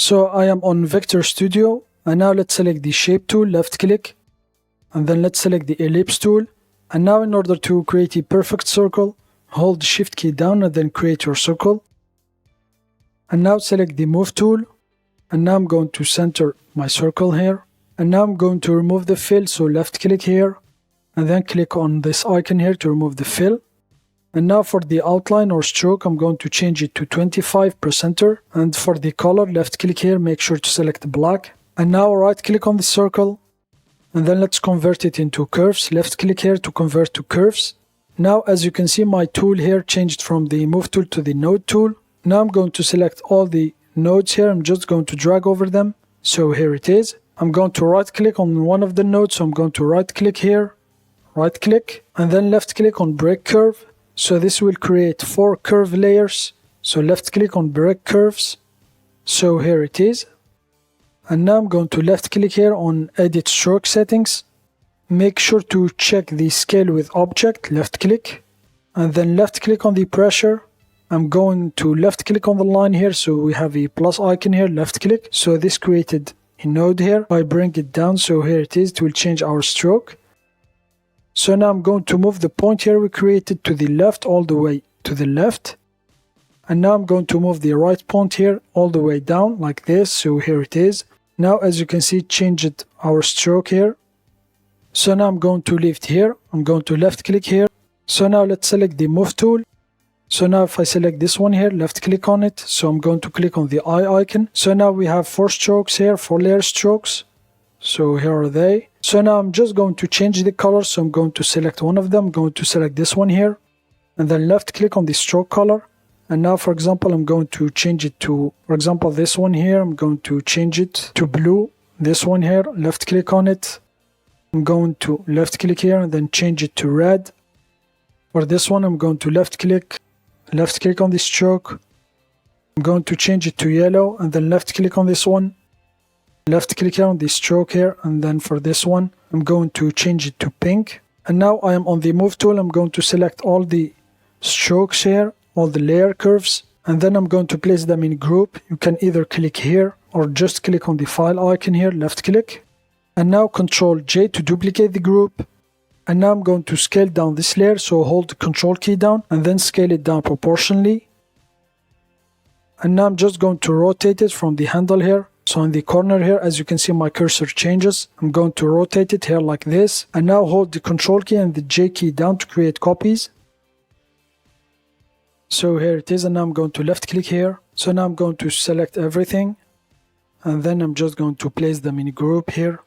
So I am on Vector Studio, and now let's select the Shape tool, left click, and then let's select the Ellipse tool. And now in order to create a perfect circle, hold the Shift key down and then create your circle. And now select the Move tool, and now I'm going to center my circle here. And now I'm going to remove the fill, so left click here, and then click on this icon here to remove the fill. And now for the outline or stroke, I'm going to change it to 25 per center. And for the color, left click here, make sure to select black. And now right click on the circle, and then let's convert it into curves. Left click here to convert to curves. Now as you can see, my tool here changed from the Move tool to the Node tool. Now I'm going to select all the nodes here. I'm just going to drag over them. So here it is. I'm going to right click on one of the nodes. So I'm going to right click here, right click, and then left click on break curve. So this will create 4 curve layers. So left click on break curves. So here it is. And now I'm going to left click here on edit stroke settings. Make sure to check the scale with object, left click, and then left click on the pressure. I'm going to left click on the line here. So we have a plus icon here, left click. So this created a node here. If I bring it down, so here it is, it will change our stroke. So now I'm going to move the point here we created to the left, all the way to the left. And now I'm going to move the right point here all the way down like this. So here it is. Now as you can see, it changed our stroke here. So now I'm going to leave it here. I'm going to left click here. So now let's select the Move tool. So now if I select this one here, left click on it. So I'm going to click on the eye icon. So now we have 4 strokes here, 4 layer strokes. So here are they. So now I'm just going to change the color. So I'm going to select one of them. I'm going to select this one here, and then left click on the stroke color. And now, for example, I'm going to change it to, for example, this one here. I'm going to change it to blue. This one here, left click on it. I'm going to left click here and then change it to red. For this one, I'm going to left click on the stroke. I'm going to change it to yellow and then left click on this one. Left click here on the stroke here, and then for this one I'm going to change it to pink. And now I am on the Move tool. I'm going to select all the strokes here, all the layer curves, and then I'm going to place them in group. You can either click here or just click on the file icon here, left click, and now Ctrl J to duplicate the group. And now I'm going to scale down this layer, so hold the Ctrl key down and then scale it down proportionally. And now I'm just going to rotate it from the handle here. So in the corner here, as you can see, my cursor changes. I'm going to rotate it here like this. And now hold the Control key and the J key down to create copies. So here it is, and now I'm going to left click here. So now I'm going to select everything. And then I'm just going to place them in a group here.